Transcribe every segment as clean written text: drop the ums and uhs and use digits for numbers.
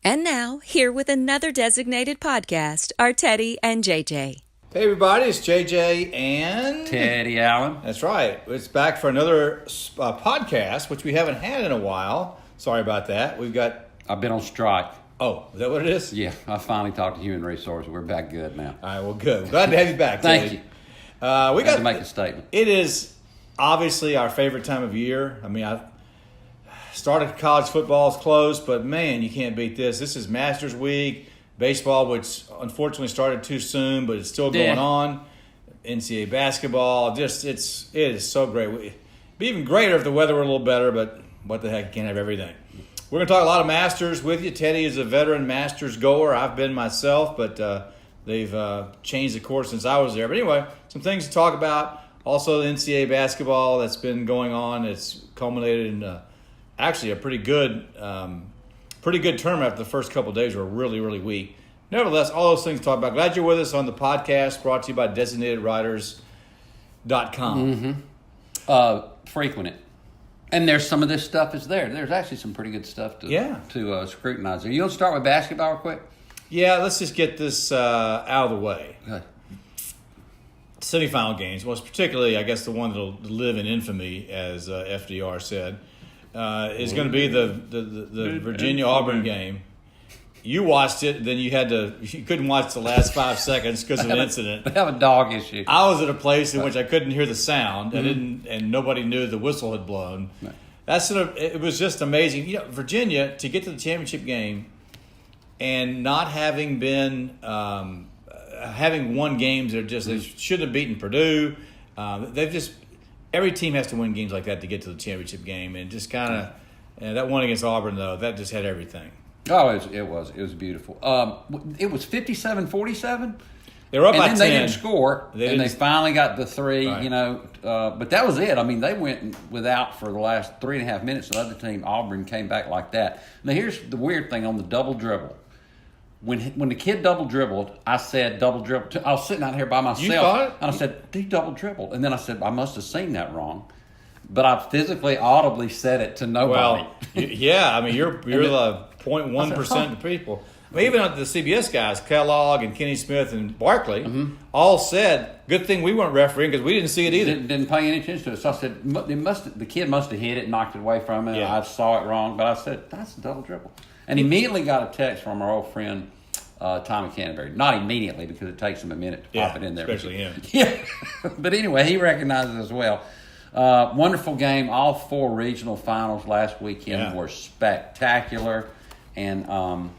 And now, here with another designated podcast are Teddy and JJ. Hey everybody, it's JJ and Teddy Allen. That's right. It's back for another podcast, which we haven't had in a while. Sorry about that. I've been on strike. Oh, is that what it is? Yeah, I finally talked to Human Resources. We're back good now. All right, well, good. Glad to have you back, Thank Teddy. you. We got to make a statement. It is obviously our favorite time of year. I mean, I started college football is close, but man, you can't beat this. This is Masters Week. Baseball, which unfortunately started too soon, but it's still going on. NCAA basketball, it is so great. It'd be even greater if the weather were a little better, but what the heck, you can't have everything. We're going to talk a lot of Masters with you. Teddy is a veteran Masters goer. I've been myself, but they've changed the course since I was there. But anyway, some things to talk about. Also, the NCAA basketball that's been going on. It's culminated in actually a pretty good tournament after the first couple of days were really, really weak. Nevertheless, all those things to talk about. Glad you're with us on the podcast brought to you by DesignatedWriters.com. Frequent it. And there's some of this stuff is there. There's actually some pretty good stuff to scrutinize there. You want to start with basketball real quick? Yeah, let's just get this out of the way. Good. Semifinal games, most particularly, I guess, the one that'll live in infamy, as FDR said, is going to be the Virginia-Auburn game. You watched it, then you couldn't watch the last 5 seconds because of an incident. They have a dog issue. I was at a place in which I couldn't hear the sound, and nobody knew the whistle had blown. Right. It was just amazing. You know, Virginia, to get to the championship game and not having been having won games that they should have beaten Purdue. Every team has to win games like that to get to the championship game, and just kind of that one against Auburn though, that just had everything. Oh, it was beautiful. It was 57-47. They were up by 10. And then they didn't score, they finally got the three. Right. But that was it. I mean, they went without for the last 3.5 minutes. The other team, Auburn, came back like that. Now, here's the weird thing on the double dribble. When the kid double dribbled, I said double dribble. I was sitting out here by myself. You thought it? And I said, he double dribbled. And then I said, I must have seen that wrong. But I physically, audibly said it to nobody. Well, yeah, I mean, you're the 0.1% of people. I mean, even the CBS guys, Kellogg and Kenny Smith and Barkley, all said, good thing we weren't refereeing because we didn't see it either. Didn't pay any attention to it. So I said, the kid must have hit it, knocked it away from him. Yeah. I saw it wrong. But I said, that's a double dribble. And immediately got a text from our old friend, Tommy Canterbury. Not immediately because it takes him a minute to pop it in there. Especially him. Yeah. But anyway, he recognizes it as well. Wonderful game. All 4 regional finals last weekend were spectacular. And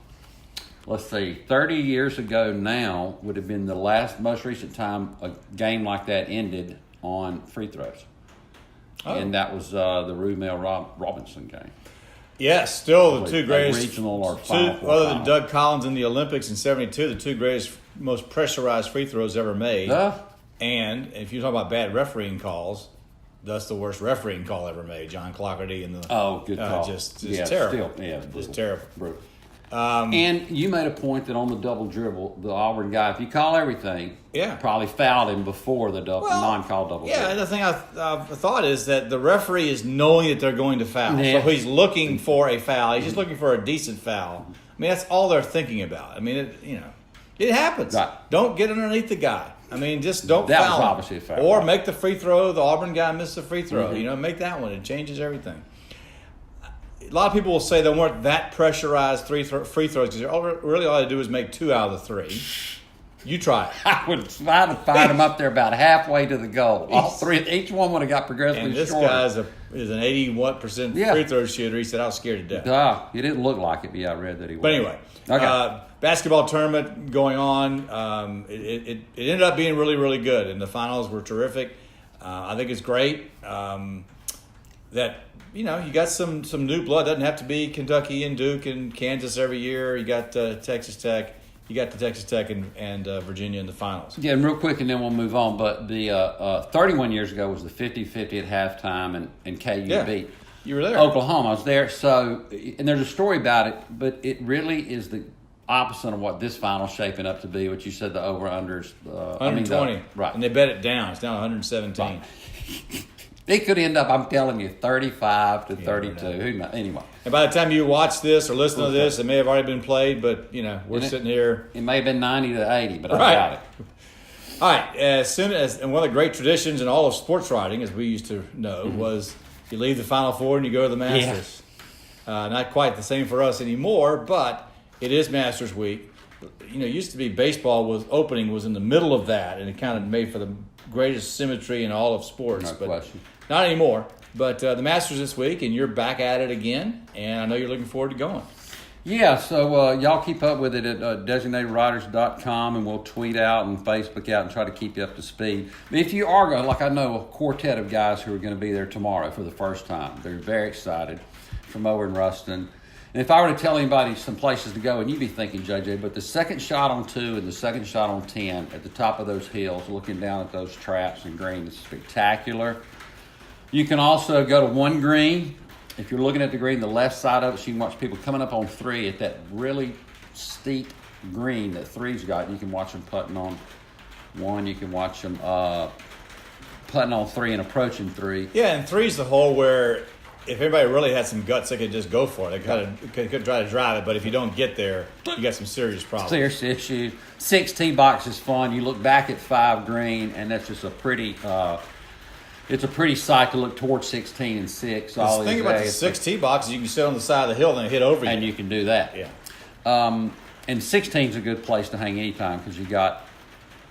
let's see, 30 years ago now would have been the most recent time a game like that ended on free throws. Oh. And that was the Rumel Robinson game. Yes, still the two greatest regional or final other than Doug Collins in the Olympics in '72, the two greatest, most pressurized free throws ever made. And if you talk about bad refereeing calls, that's the worst refereeing call ever made. John Clougherty and the good call. Just terrible. Just terrible. Brutal. And you made a point that on the double dribble, the Auburn guy, if you call everything, probably fouled him before the non-call double dribble. And the thing I thought is that the referee is knowing that they're going to foul. Yeah. So he's looking for a foul. He's just looking for a decent foul. I mean, that's all they're thinking about. I mean, it happens. Right. Don't get underneath the guy. I mean, just don't that foul was him. Obviously a foul. Or make the free throw. The Auburn guy missed the free throw. Make that one. It changes everything. A lot of people will say they weren't that pressurized free throws because really all they do is make 2 out of the 3. You try it. I would try to find them up there about halfway to the goal. All 3, each one would have got progressively shorter. And this guy is an 81% free throw shooter. He said, I was scared to death. He didn't look like it, but I read that he was. But anyway, basketball tournament going on. It ended up being really, really good, and the finals were terrific. I think it's great that you got some new blood. Doesn't have to be Kentucky and Duke and Kansas every year. You got Texas Tech. You got the Texas Tech and Virginia in the finals. Yeah, and real quick, and then we'll move on. But the 31 years ago was the 50-50 at halftime, and KU beat you were there. Oklahoma. I was there. So, and there's a story about it, but it really is the opposite of what this final's shaping up to be, what you said the over-unders. 120. Right. And they bet it down. It's down 117. Right. It could end up, I'm telling you, 35 to 32. Who knows? Anyway. And by the time you watch this or listen to this, it may have already been played, but, we're sitting here. It may have been 90 to 80, but Right. I got it. All right, and one of the great traditions in all of sports writing, as we used to know, was you leave the Final Four and you go to the Masters. Not quite the same for us anymore, but it is Masters Week. It used to be baseball was in the middle of that, and it kind of made for the greatest symmetry in all of sports. No question. Not anymore. But the Masters this week, and you're back at it again, and I know you're looking forward to going. Yeah, so y'all keep up with it at designatedwriters.com, and we'll tweet out and Facebook out and try to keep you up to speed. If you are going, like I know a quartet of guys who are going to be there tomorrow for the first time. They're very excited from over in Ruston. And if I were to tell anybody some places to go, and you'd be thinking, JJ, but the second shot on 2 and the second shot on 10 at the top of those hills, looking down at those traps and green, is spectacular. You can also go to one green. If you're looking at the green, the left side of it, so you can watch people coming up on 3 at that really steep green that 3's got. You can watch them putting on 1. You can watch them putting on 3 and approaching 3. Yeah, and 3's the hole where if everybody really had some guts, they could just go for it. They could try to drive it, but if you don't get there, you got some serious problems. Serious issues. 6 tee box is fun. You look back at 5 green, and that's just a pretty... it's a pretty sight to look towards 16 and 6. The thing about the 6 tee boxes, you can sit on the side of the hill and then hit over you. And you can do that. Yeah. And 16 is a good place to hang anytime because you got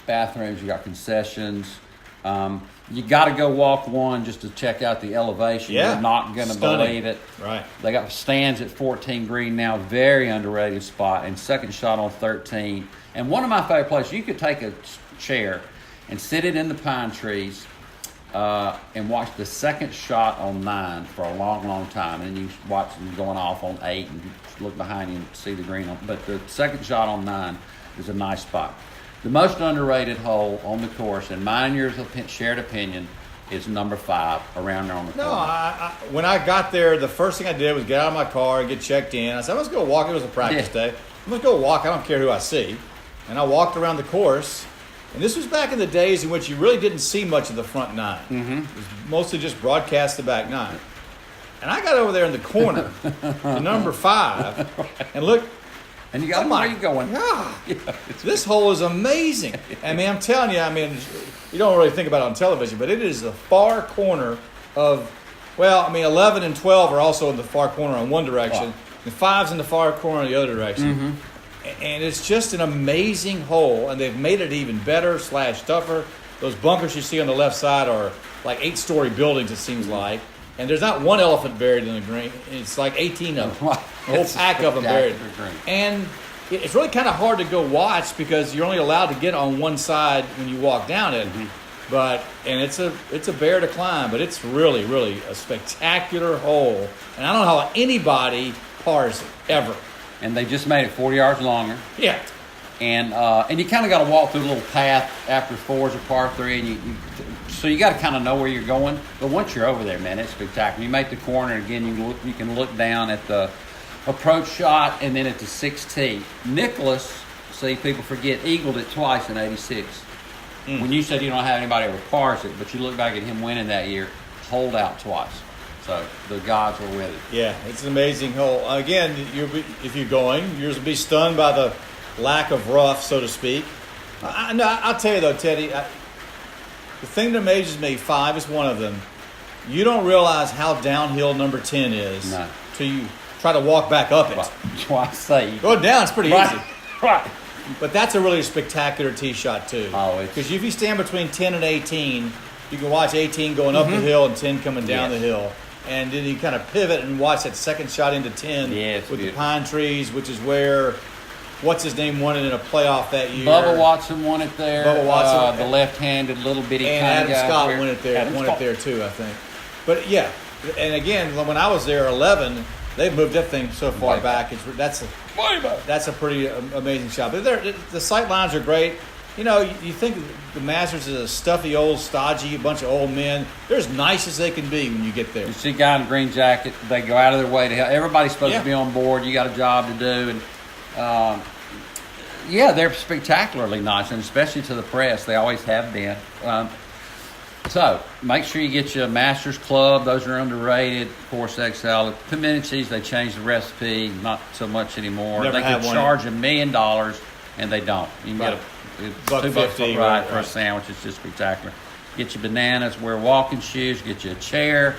bathrooms, you got concessions. You got to go walk 1 just to check out the elevation. Yeah. You're not going to believe it. Right. They got stands at 14 green now, very underrated spot, and second shot on 13. And one of my favorite places, you could take a chair and sit it in the pine trees and watch the second shot on 9 for a long, long time. And then you watch them going off on 8 and you look behind you and see the green. But the second shot on 9 is a nice spot. The most underrated hole on the course, in mine and yours shared opinion, is number 5 around there on the corner. No, when I got there, the first thing I did was get out of my car and get checked in. I said, let's go walk. It was a practice day. Let's go walk. I don't care who I see. And I walked around the course. And this was back in the days in which you really didn't see much of the front 9. Mm-hmm. It was mostly just broadcast the back 9. And I got over there in the corner to number 5 and look. And you got where you going? God, this hole is amazing. I mean, I'm telling you, you don't really think about it on television, but it is the far corner of, 11 and 12 are also in the far corner on one direction. Wow. The 5's in the far corner in the other direction. Mm-hmm. And it's just an amazing hole, and they've made it even better / tougher. Those bunkers you see on the left side are like 8-story buildings, it seems like. And there's not one elephant buried in the green. It's like 18 of them. A whole pack of them buried. And it's really kind of hard to go watch because you're only allowed to get on one side when you walk down it. Mm-hmm. And it's a bear to climb, but it's really, really a spectacular hole. And I don't know how anybody pars it, ever. And they just made it 40 yards longer. Yeah. And you kind of got to walk through a little path after 4's a par 3, and so you got to kind of know where you're going. But once you're over there, man, it's spectacular. You make the corner again. You can look down at the approach shot and then at the 6 tee. Nicholas, see, people forget, eagled it twice in '86. When you said you don't have anybody who pars it, but you look back at him winning that year, holed out twice. So the gods were with it. Yeah, it's an amazing hole. Again, if you're going, yours will be stunned by the lack of rough, so to speak. I'll tell you though, Teddy, the thing that amazes me, 5 is one of them. You don't realize how downhill number 10 is till you try to walk back up it. That's why I say go down, it's pretty easy. Right. But that's a really spectacular tee shot too. Because if you stand between 10 and 18, you can watch 18 going up the hill and 10 coming down the hill. And then you kind of pivot and watch that second shot into 10 with the pine trees, which is where what's his name won it in a playoff that year. Bubba Watson won it there. Bubba Watson, the left-handed little bitty and kind Adam of guy. Scott won it there too, I think. But yeah, and again, when I was there, 11, they've moved that thing so far back. That's a pretty amazing shot. But the sight lines are great. You know, you think the Masters is a stuffy, old, stodgy, bunch of old men. They're as nice as they can be when you get there. You see a guy in a green jacket, they go out of their way to help. Everybody's supposed to be on board. You got a job to do. And, they're spectacularly nice, and especially to the press. They always have been. So make sure you get you a Masters Club. Those are underrated. Of course, XL. Comanches, they changed the recipe. Not so much anymore. Never They had could one. charge $1 million, and they don't. You can get $1.50, $2 for a right. sandwich. It's just spectacular. Get you bananas, wear walking shoes, get you a chair.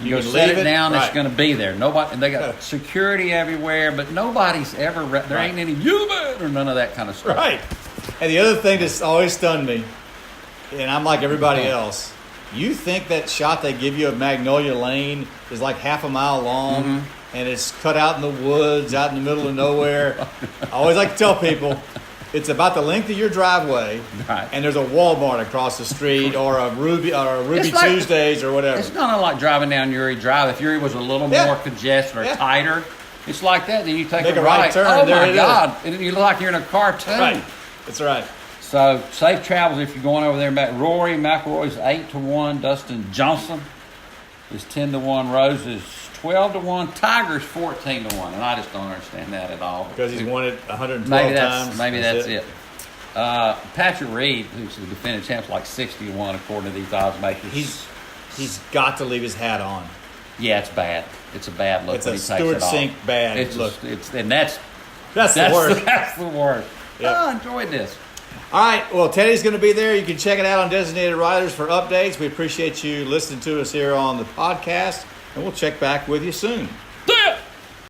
You go can set leave it it, down, right. it's going to be there. Nobody, and they got security everywhere, but nobody's ever, there ain't any human or none of that kind of stuff. Right. And the other thing that's always stunned me, and I'm like everybody else, you think that shot they give you of Magnolia Lane is like half a mile long and it's cut out in the woods, out in the middle of nowhere. I always like to tell people it's about the length of your driveway, Right. and there's a Walmart across the street or a Ruby It's like- Tuesdays or whatever. It's kind of like driving down Uri Drive. If Uri was a little Yeah. more congested or Yeah. tighter, it's like that. Then you take Make a a right right. turn, Oh there my it is. God! And you look like you're in a cartoon. Right. That's right. So safe travels if you're going over there. Rory McIlroy's 8-1. Dustin Johnson is 10-1. Rose is 12-1. Tiger's 14-1. And I just don't understand that at all. Because he's won it 112 times. Maybe that's it. Patrick Reed, who's the defending champ's like 60-1 according to these odds makers. He's got to leave his hat on. Yeah, it's bad. It's a bad look It's when a he takes Stuart it off. Sink bad It's look. And that's That's the worst. That's the worst. Yep. I enjoyed this. All right. Well, Teddy's going to be there. You can check it out on Designated Riders for updates. We appreciate you listening to us here on the podcast, and we'll check back with you soon.